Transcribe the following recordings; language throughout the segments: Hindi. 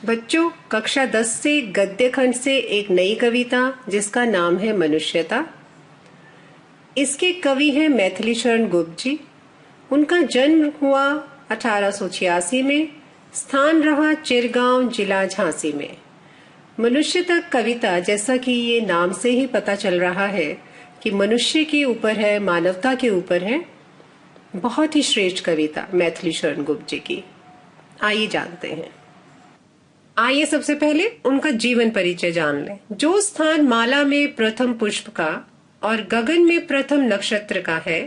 बच्चों, कक्षा 10 से गद्य खंड से एक नई कविता जिसका नाम है मनुष्यता। इसके कवि हैं मैथिली शरण गुप्त जी। उनका जन्म हुआ 1886 में, स्थान रहा चिरगांव, जिला झांसी में। मनुष्यता कविता, जैसा कि ये नाम से ही पता चल रहा है कि मनुष्य के ऊपर है, मानवता के ऊपर है। बहुत ही श्रेष्ठ कविता मैथिली शरण गुप्त जी की। आइए जानते हैं। आइए सबसे पहले उनका जीवन परिचय जान लें। जो स्थान माला में प्रथम पुष्प का और गगन में प्रथम नक्षत्र का है,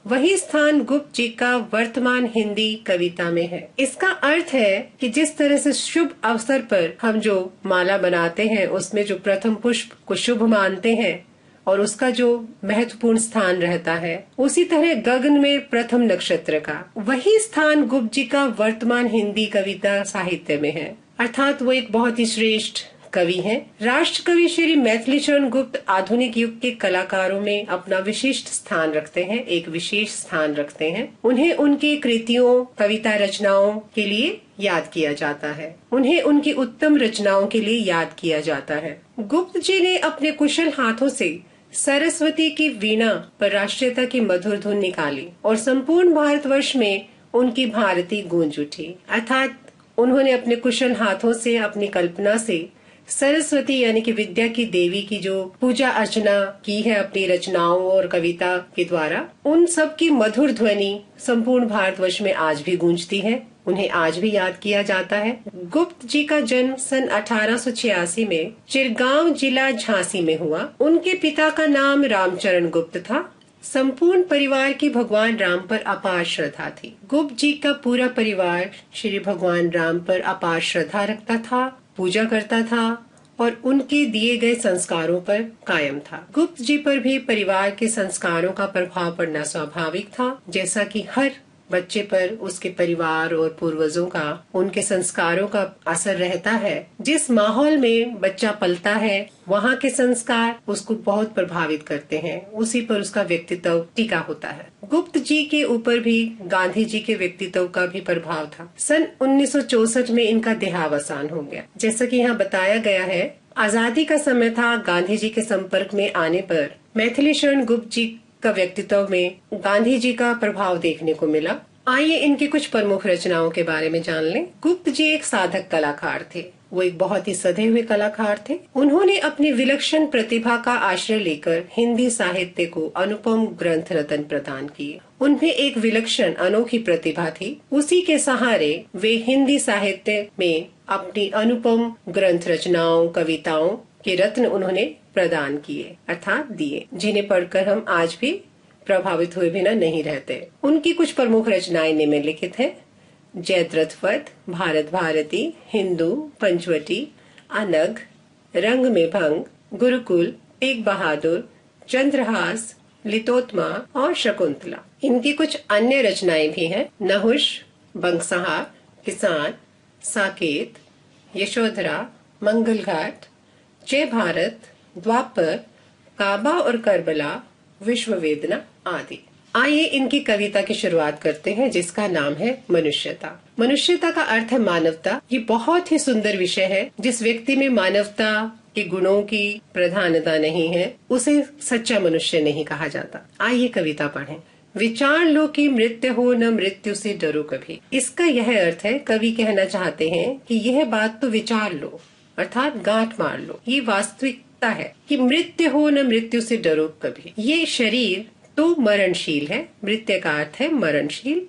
वही स्थान गुप्त जी का वर्तमान हिंदी कविता में है। इसका अर्थ है कि जिस तरह से शुभ अवसर पर हम जो माला बनाते हैं, उसमें जो प्रथम पुष्प को शुभ मानते हैं और उसका जो महत्वपूर्ण स्थान रहता है, उसी तरह गगन में प्रथम नक्षत्र का वही स्थान गुप्त जी का वर्तमान हिंदी कविता साहित्य में है। अर्थात वो एक बहुत ही श्रेष्ठ कवि हैं। राष्ट्र कवि श्री मैथिली शरण गुप्त आधुनिक युग के कलाकारों में अपना विशिष्ट स्थान रखते हैं, एक विशेष स्थान रखते हैं। उन्हें उनकी कृतियों, कविता रचनाओं के लिए याद किया जाता है। उन्हें उनकी उत्तम रचनाओं के लिए याद किया जाता है। गुप्त जी ने अपने कुशल हाथों से सरस्वती की वीणा पर राष्ट्रीयता की मधुर धुन निकाली और संपूर्ण भारतवर्ष में उनकी भारती गूंज उठी। अर्थात उन्होंने अपने कुशल हाथों से, अपनी कल्पना से सरस्वती यानी कि विद्या की देवी की जो पूजा अर्चना की है अपनी रचनाओं और कविता के द्वारा, उन सब की मधुर ध्वनि संपूर्ण भारतवर्ष में आज भी गूंजती है। उन्हें आज भी याद किया जाता है। गुप्त जी का जन्म सन 1886 में चिरगांव, जिला झांसी में हुआ। उनके पिता का नाम रामचरण गुप्त था। संपूर्ण परिवार की भगवान राम पर अपार श्रद्धा थी। गुप्त जी का पूरा परिवार श्री भगवान राम पर अपार श्रद्धा रखता था, पूजा करता था और उनके दिए गए संस्कारों पर कायम था। गुप्त जी पर भी परिवार के संस्कारों का प्रभाव पड़ना स्वाभाविक था। जैसा कि हर बच्चे पर उसके परिवार और पूर्वजों का, उनके संस्कारों का असर रहता है। जिस माहौल में बच्चा पलता है, वहाँ के संस्कार उसको बहुत प्रभावित करते हैं। उसी पर उसका व्यक्तित्व टिका होता है। गुप्त जी के ऊपर भी गांधी जी के व्यक्तित्व का भी प्रभाव था। सन 1964 में इनका देहावसान हो गया। जैसा कि यहाँ बताया गया है, आजादी का समय था। गांधी जी के संपर्क में आने पर मैथिली शरण गुप्त जी का व्यक्तित्व में गांधी जी का प्रभाव देखने को मिला। आइए इनकी कुछ प्रमुख रचनाओं के बारे में जान लें। गुप्त जी एक साधक कलाकार थे। वो एक बहुत ही सधे हुए कलाकार थे। उन्होंने अपनी विलक्षण प्रतिभा का आश्रय लेकर हिंदी साहित्य को अनुपम ग्रंथ रत्न प्रदान किए। उनमें एक विलक्षण अनोखी प्रतिभा थी। उसी के सहारे वे हिंदी साहित्य में अपनी अनुपम ग्रंथ रचनाओं, कविताओं के रत्न उन्होंने प्रदान किए, अर्थात दिए, जिन्हें पढ़कर हम आज भी प्रभावित हुए बिना नहीं रहते। उनकी कुछ प्रमुख रचनाएं निम्नलिखित हैं: जयद्रथ वध, भारत भारती, हिंदू, पंचवटी, अनग, रंग में भंग, गुरुकुल, तेग बहादुर, चंद्रहास, लितोत्मा और शकुंतला। इनकी कुछ अन्य रचनाएं भी हैं: नहुष, बंगसहार, किसान, साकेत, यशोधरा, मंगल घाट, जय भारत, द्वापर, काबा और करबला, विश्व वेदना आदि। आइए इनकी कविता की शुरुआत करते हैं, जिसका नाम है मनुष्यता। मनुष्यता का अर्थ है मानवता। ये बहुत ही सुंदर विषय है। जिस व्यक्ति में मानवता के गुणों की प्रधानता नहीं है, उसे सच्चा मनुष्य नहीं कहा जाता। आइए कविता पढ़ें। विचार लो कि मृत्यु हो, न मृत्यु से डरो कभी। इसका यह अर्थ है, कवि कहना चाहते हैं कि यह बात तो विचार लो, अर्थात गांठ मार लो। ये वास्तविकता है कि मृत्यु हो, न मृत्यु से डरो कभी। ये शरीर तो मरणशील है। मृत्यु का अर्थ है मरणशील,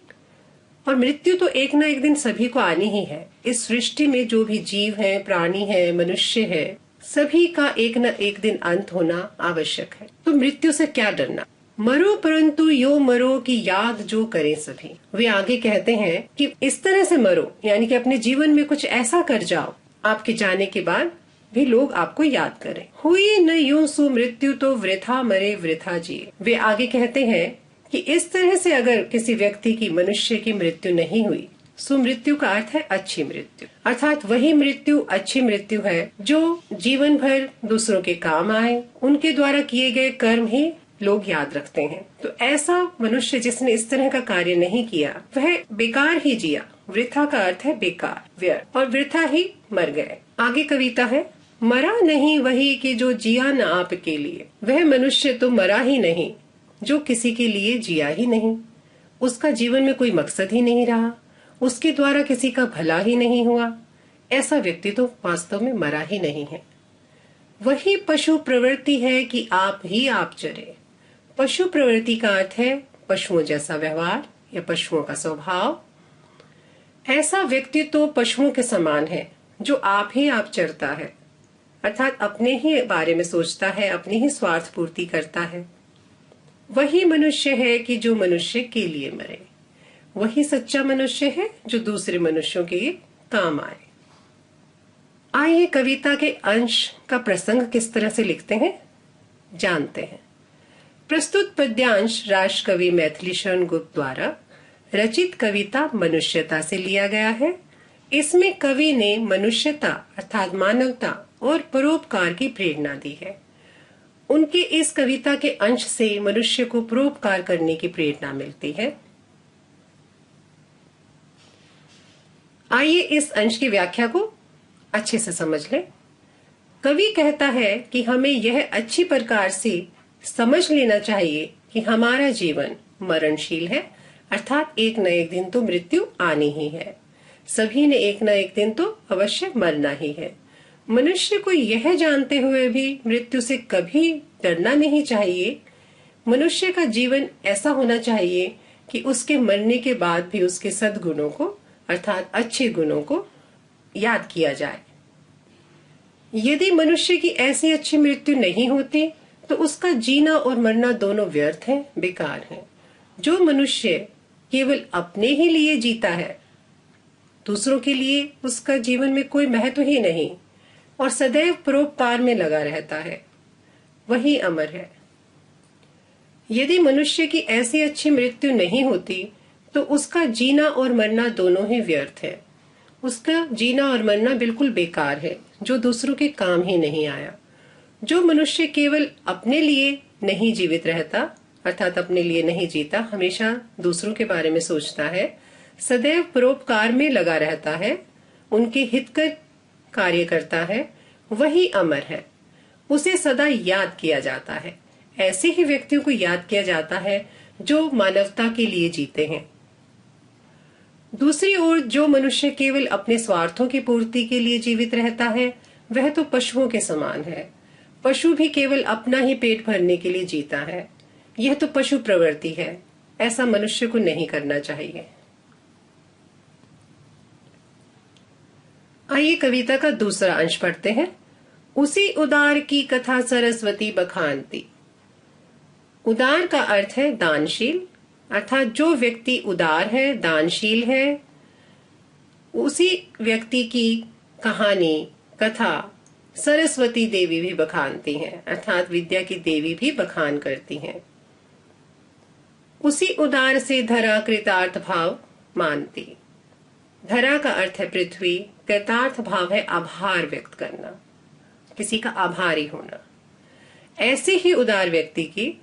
और मृत्यु तो एक न एक दिन सभी को आनी ही है। इस सृष्टि में जो भी जीव है, प्राणी है, मनुष्य है, सभी का एक न एक दिन अंत होना आवश्यक है। तो मृत्यु से क्या डरना। मरो परंतु यो मरो की याद जो करे सभी। वे आगे कहते हैं कि इस तरह से मरो, यानी कि अपने जीवन में कुछ ऐसा कर जाओ, आपके जाने के बाद भी लोग आपको याद करें। हुई न यूं सु मृत्यु तो वृथा मरे वृथा जिए। वे आगे कहते हैं कि इस तरह से अगर किसी व्यक्ति की, मनुष्य की मृत्यु नहीं हुई, सुमृत्यु का अर्थ है अच्छी मृत्यु, अर्थात वही मृत्यु अच्छी मृत्यु है जो जीवन भर दूसरों के काम आए। उनके द्वारा किए गए कर्म ही लोग याद रखते हैं। तो ऐसा मनुष्य जिसने इस तरह का कार्य नहीं किया, वह बेकार ही जिया, वृथा का अर्थ है बेकार, व्यर्थ, और वृथा ही मर गए। आगे कविता है, मरा नहीं वही कि जो जिया न आपके लिए, वह मनुष्य तो मरा ही नहीं जो किसी के लिए जिया ही नहीं। उसका जीवन में कोई मकसद ही नहीं रहा, उसके द्वारा किसी का भला ही नहीं हुआ। ऐसा व्यक्ति तो वास्तव में मरा ही नहीं है। वही पशु प्रवृत्ति है कि आप ही आप चरे। पशु प्रवृत्ति का अर्थ है पशुओं जैसा व्यवहार या पशुओं का स्वभाव। ऐसा व्यक्ति तो पशुओं के समान है जो आप ही आप चरता है, अर्थात अपने ही बारे में सोचता है, अपनी ही स्वार्थ पूर्ति करता है। वही मनुष्य है कि जो मनुष्य के लिए मरे। वही सच्चा मनुष्य है जो दूसरे मनुष्यों के काम आए। आइए कविता के अंश का प्रसंग किस तरह से लिखते हैं जानते हैं। प्रस्तुत पद्यांश राष्ट्रकवि मैथिली शरण गुप्त द्वारा रचित कविता मनुष्यता से लिया गया है। इसमें कवि ने मनुष्यता अर्थात मानवता और परोपकार की प्रेरणा दी है। उनके इस कविता के अंश से मनुष्य को परोपकार करने की प्रेरणा मिलती है। आइए इस अंश की व्याख्या को अच्छे से समझ लें। कवि कहता है कि हमें यह अच्छी प्रकार से समझ लेना चाहिए कि हमारा जीवन मरणशील है, अर्थात एक न एक दिन तो मृत्यु आनी ही है। सभी ने एक न एक दिन तो अवश्य मरना ही है। मनुष्य को यह जानते हुए भी मृत्यु से कभी डरना नहीं चाहिए। मनुष्य का जीवन ऐसा होना चाहिए कि उसके मरने के बाद भी उसके सद्गुणों को अर्थात अच्छे गुणों को याद किया जाए। यदि मनुष्य की ऐसी अच्छी मृत्यु नहीं होती तो उसका जीना और मरना दोनों व्यर्थ हैं, बेकार हैं। जो मनुष्य केवल अपने ही लिए जीता है, दूसरों के लिए उसका जीवन में कोई महत्व ही नहीं और सदैव परोपकार में लगा रहता है, वही अमर है। यदि मनुष्य की ऐसी अच्छी मृत्यु नहीं होती तो उसका जीना और मरना दोनों ही व्यर्थ है। उसका जीना और मरना बिल्कुल बेकार है, जो दूसरों के काम ही नहीं आया। जो मनुष्य केवल अपने लिए नहीं जीवित रहता, अर्थात अपने लिए नहीं जीता, हमेशा दूसरों के बारे में सोचता है, सदैव परोपकार में लगा रहता है, उनके हित कर कार्य करता है, वही अमर है। उसे सदा याद किया जाता है। ऐसे ही व्यक्तियों को याद किया जाता है जो मानवता के लिए जीते हैं। दूसरी ओर जो मनुष्य केवल अपने स्वार्थों की पूर्ति के लिए जीवित रहता है, वह तो पशुओं के समान है। पशु भी केवल अपना ही पेट भरने के लिए जीता है। यह तो पशु प्रवृत्ति है। ऐसा मनुष्य को नहीं करना चाहिए। आइए कविता का दूसरा अंश पढ़ते हैं। उसी उदार की कथा सरस्वती बखानती। उदार का अर्थ है दानशील, अर्थात जो व्यक्ति उदार है, दानशील है, उसी व्यक्ति की कहानी कथा सरस्वती देवी भी बखानती हैं, अर्थात विद्या की देवी भी बखान करती हैं। उसी उदार से धरा कृतार्थ भाव मानती। धरा का अर्थ है पृथ्वी, कृतार्थ भाव है आभार व्यक्त करना, किसी का आभारी होना। ऐसे ही उदार व्यक्ति की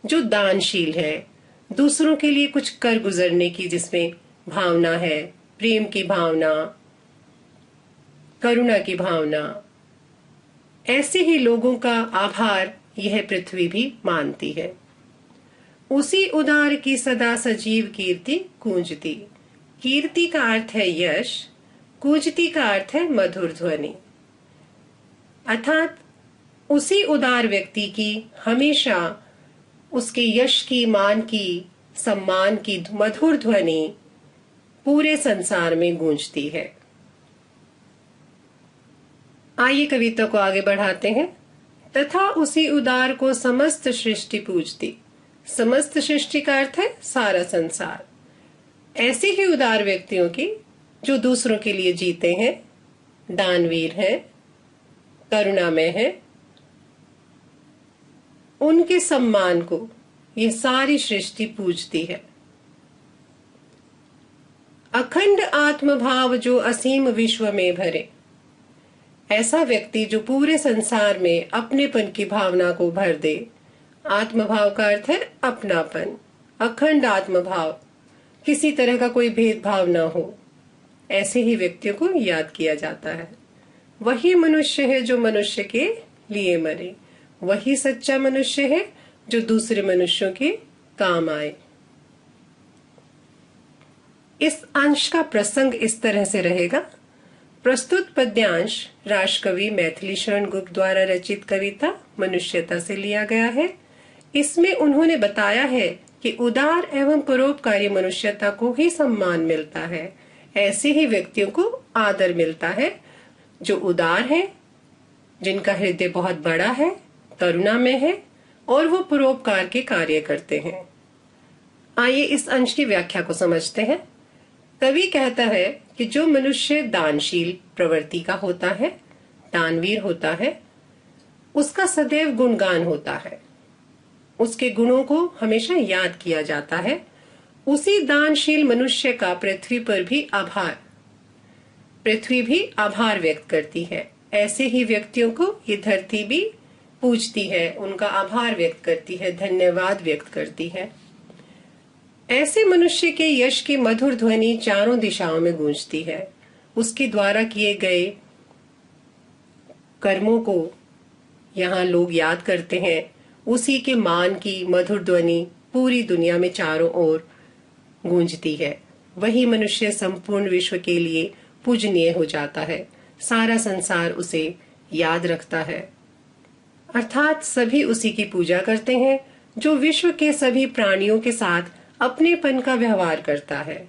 जो दानशील है, दूसरों के लिए कुछ कर गुजरने की जिसमें भावना है, प्रेम की भावना, करुणा की भावना, ऐसे ही लोगों का आभार यह पृथ्वी भी मानती है। उसी उदार की सदा सजीव कीर्ति गूंजती। कीर्ति का अर्थ है यश, गूंजती का अर्थ है मधुर ध्वनि, अर्थात उसी उदार व्यक्ति की हमेशा उसके यश की, मान की, सम्मान की मधुर ध्वनि पूरे संसार में गूंजती है। आइए कविता को आगे बढ़ाते हैं। तथा उसी उदार को समस्त सृष्टि पूजती। समस्त सृष्टि का अर्थ है सारा संसार। ऐसे ही उदार व्यक्तियों की जो दूसरों के लिए जीते हैं, दानवीर हैं, करुणामय हैं, उनके सम्मान को ये सारी सृष्टि पूजती है। अखंड आत्मभाव जो असीम विश्व में भरे। ऐसा व्यक्ति जो पूरे संसार में अपनेपन की भावना को भर दे। आत्मभाव का अर्थ है अपनापन, अखंड आत्मभाव, किसी तरह का कोई भेदभाव न हो, ऐसे ही व्यक्तियों को याद किया जाता है। वही मनुष्य है जो मनुष्य के लिए मरे, वही सच्चा मनुष्य है जो दूसरे मनुष्यों के काम आए। इस अंश का प्रसंग इस तरह से रहेगा। प्रस्तुत पद्यांश राष्ट्रकवि मैथिली शरण गुप्त द्वारा रचित कविता मनुष्यता से लिया गया है। इसमें उन्होंने बताया है कि उदार एवं परोपकारी मनुष्यता को ही सम्मान मिलता है। ऐसे ही व्यक्तियों को आदर मिलता है जो उदार है, जिनका हृदय बहुत बड़ा है, करुणा में है और वो परोपकार के कार्य करते हैं। आइए इस अंश की व्याख्या को समझते हैं। कवि कहता है कि जो मनुष्य दानशील प्रवृत्ति का होता है, दानवीर होता है, उसका सदैव गुणगान होता है, उसके गुणों को हमेशा याद किया जाता है। उसी दानशील मनुष्य का पृथ्वी भी आभार व्यक्त करती है। ऐसे ही व्यक्तियों को ये धरती भी पूजती है, उनका आभार व्यक्त करती है, धन्यवाद व्यक्त करती है। ऐसे मनुष्य के यश की मधुर ध्वनि चारों दिशाओं में गूंजती है। उसके द्वारा किए गए कर्मों को यहाँ लोग याद करते हैं। उसी के मान की मधुर ध्वनि पूरी दुनिया में चारों ओर गूंजती है। वही मनुष्य संपूर्ण विश्व के लिए पूजनीय हो जाता है। सारा संसार उसे याद रखता है, अर्थात सभी उसी की पूजा करते हैं, जो विश्व के सभी प्राणियों के साथ अपनेपन का व्यवहार करता है,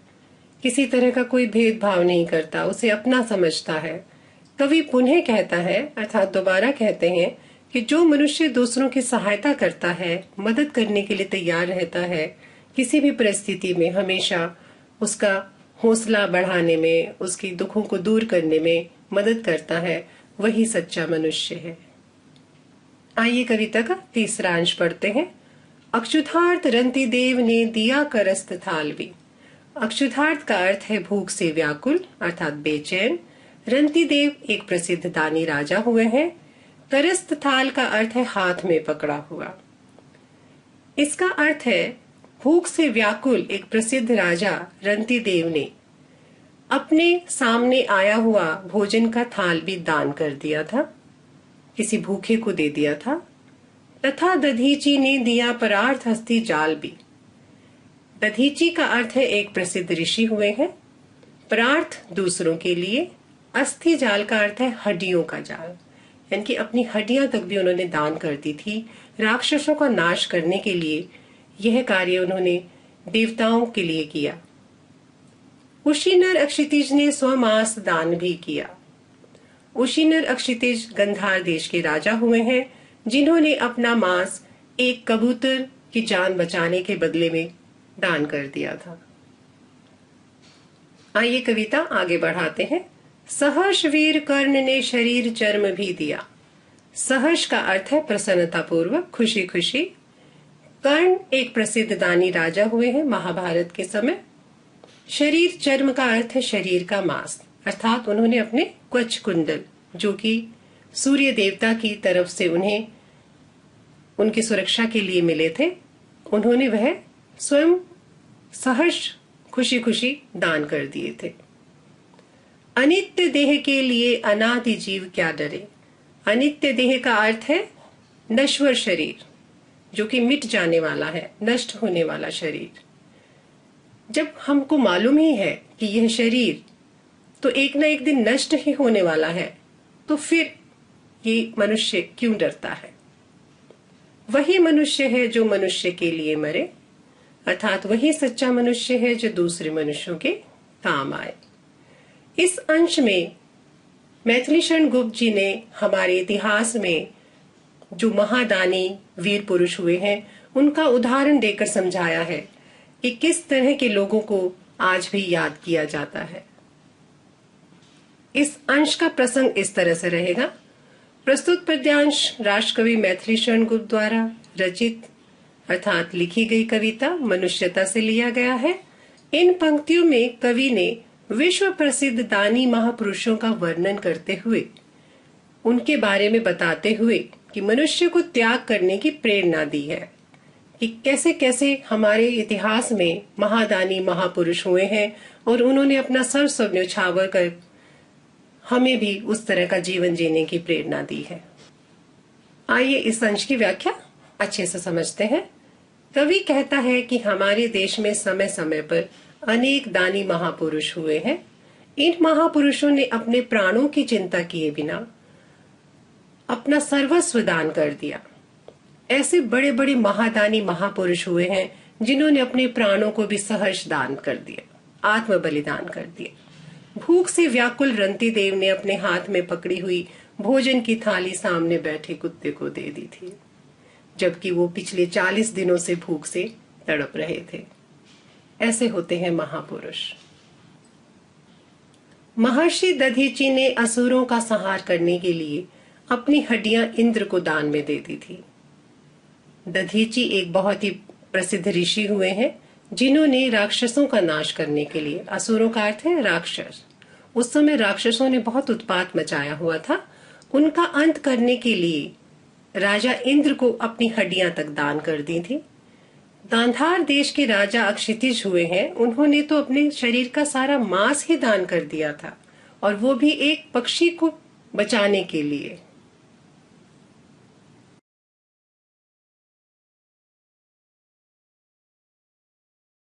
किसी तरह का कोई भेदभाव नहीं करता, उसे अपना समझता है। कवि पुनः कहता है, अर्थात दोबारा कहते हैं कि जो मनुष्य दूसरों की सहायता करता है, मदद करने के लिए तैयार रहता है, किसी भी परिस्थिति में हमेशा उसका हौसला बढ़ाने में, उसकी दुखों को दूर करने में मदद करता है, वही सच्चा मनुष्य है। आइए कविता का तीसरा अंश पढ़ते हैं। अक्षुधार्त रंति देव ने दिया करस्त थालवी। अक्षुधार्त का अर्थ है भूख से व्याकुल, अर्थात बेचैन। रंति देव एक प्रसिद्ध दानी राजा हुए हैं। करस्त थाल का अर्थ है हाथ में पकड़ा हुआ। इसका अर्थ है भूख से व्याकुल एक प्रसिद्ध राजा रंति देव ने अपने सामने आया हुआ भोजन का थाल भी दान कर दिया था, किसी भूखे को दे दिया था। तथा दधीची ने दिया परार्थ हस्ती जाल भी। दधीची का अर्थ है एक प्रसिद्ध ऋषि हुए हैं। परार्थ दूसरों के लिए, अस्थि जाल का अर्थ है हड्डियों का जाल, यानी कि अपनी हड्डियां तक भी उन्होंने दान कर दी थी। राक्षसों का नाश करने के लिए यह कार्य उन्होंने देवताओं के लिए किया। उशीनर अक्षितिज ने स्वमास दान भी किया। उशीनर अक्षितिज गंधार देश के राजा हुए हैं, जिन्होंने अपना मांस एक कबूतर की जान बचाने के बदले में दान कर दिया था। आइए कविता आगे बढ़ाते हैं। सहर्ष वीर कर्ण ने शरीर चर्म भी दिया। सहर्ष का अर्थ है प्रसन्नता पूर्वक, खुशी खुशी। कर्ण एक प्रसिद्ध दानी राजा हुए हैं महाभारत के समय। शरीर चर्म का अर्थ है शरीर का मांस, अर्थात उन्होंने अपने कवच कुंडल, जो कि सूर्य देवता की तरफ से उन्हें उनकी सुरक्षा के लिए मिले थे, उन्होंने वह स्वयं सहर्ष खुशी खुशी दान कर दिए थे। अनित्य देह के लिए अनादि जीव क्या डरे। अनित्य देह का अर्थ है नश्वर शरीर, जो कि मिट जाने वाला है, नष्ट होने वाला शरीर। जब हमको मालूम ही है कि यह शरीर तो एक न एक दिन नष्ट ही होने वाला है, तो फिर ये मनुष्य क्यों डरता है। वही मनुष्य है जो मनुष्य के लिए मरे, अर्थात वही सच्चा मनुष्य है जो दूसरे मनुष्यों के काम आए। इस अंश में मैथिली शरण गुप्त जी ने हमारे इतिहास में जो महादानी वीर पुरुष हुए हैं, उनका उदाहरण देकर समझाया है कि किस तरह के लोगों को आज भी याद किया जाता है। इस अंश का प्रसंग इस तरह से रहेगा। प्रस्तुत पद्यांश राष्ट्रकवि मैथिली शरण गुप्त द्वारा रचित अर्थात लिखी गई कविता मनुष्यता से लिया गया है। इन पंक्तियों में कवि ने विश्व प्रसिद्ध दानी महापुरुषों का वर्णन करते हुए, उनके बारे में बताते हुए कि मनुष्य को त्याग करने की प्रेरणा दी है। कि कैसे कैसे हमारे इतिहास में महादानी महापुरुष हुए हैं और उन्होंने अपना सर्वस्व न्यौछावर कर हमें भी उस तरह का जीवन जीने की प्रेरणा दी है। आइए इस अंश की व्याख्या अच्छे से समझते हैं। कवि कहता है कि हमारे देश में समय समय पर अनेक दानी महापुरुष हुए हैं। इन महापुरुषों ने अपने प्राणों की चिंता किए बिना अपना सर्वस्व दान कर दिया। ऐसे बड़े बड़े महादानी महापुरुष हुए हैं जिन्होंने अपने प्राणों को भी सहर्ष दान कर दिया, आत्म बलिदान कर दिया। भूख से व्याकुल रंती देव ने अपने हाथ में पकड़ी हुई भोजन की थाली सामने बैठे कुत्ते को दे दी थी, जबकि वो पिछले 40 दिनों से भूख से तड़प रहे थे। ऐसे होते हैं महापुरुष। महर्षि दधीची ने असुरों का संहार करने के लिए अपनी हड्डियां इंद्र को दान में दे दी थी। दधीची एक बहुत ही प्रसिद्ध ऋषि हुए हैं जिन्होंने राक्षसों का नाश करने के लिए, असुरों का अर्थ है राक्षस, उस समय राक्षसों ने बहुत उत्पात मचाया हुआ था, उनका अंत करने के लिए राजा इंद्र को अपनी हड्डियां तक दान कर दी थी। गांधार देश के राजा अक्षितिज हुए हैं, उन्होंने तो अपने शरीर का सारा मांस ही दान कर दिया था, और वो भी एक पक्षी को बचाने के लिए।